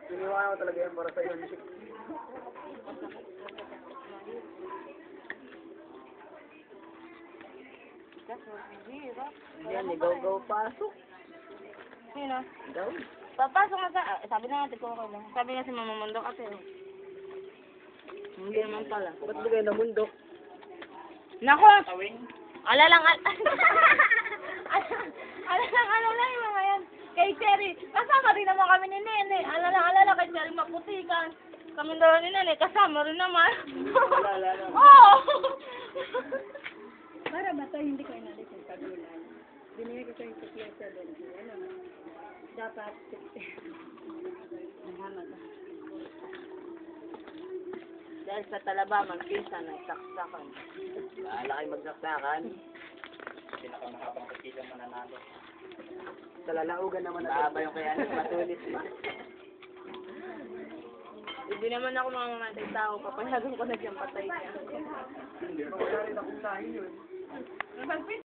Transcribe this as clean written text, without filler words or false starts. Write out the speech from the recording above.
Iniwanan ko talaga yan para sa'yo. Yan, ikaw pasok. Sino? Ikaw? Papasok nga sa... sabi na natin ko lang. Sabi nga si Mama Mundo kasi. Hindi naman pala. Ba't ba kayo namundok? Nako! Alalang alalang yung mga yan. Kay Cherry. Kasama rin naman kami ni Nene. Alala kay Cherry maputikan. Kami daw ni Nene. Kasama rin naman. Oo! Para ba tayo hindi ko inalis yung kagulan? Binigay ko yung sikleta doon. Ano? Dapat Muhammad. Dahil sa talaba, magpisa ng saksakan. Bahala kayo magsaksakan. Pinakamahabang kasilang mananalo. Sa lalaugan naman na. Mahaba yung kaya nyo, matulis ba? Hindi naman ako mamamatay tao. Papayagan ko na dyan patay niya. Wala rin akong sahin yun.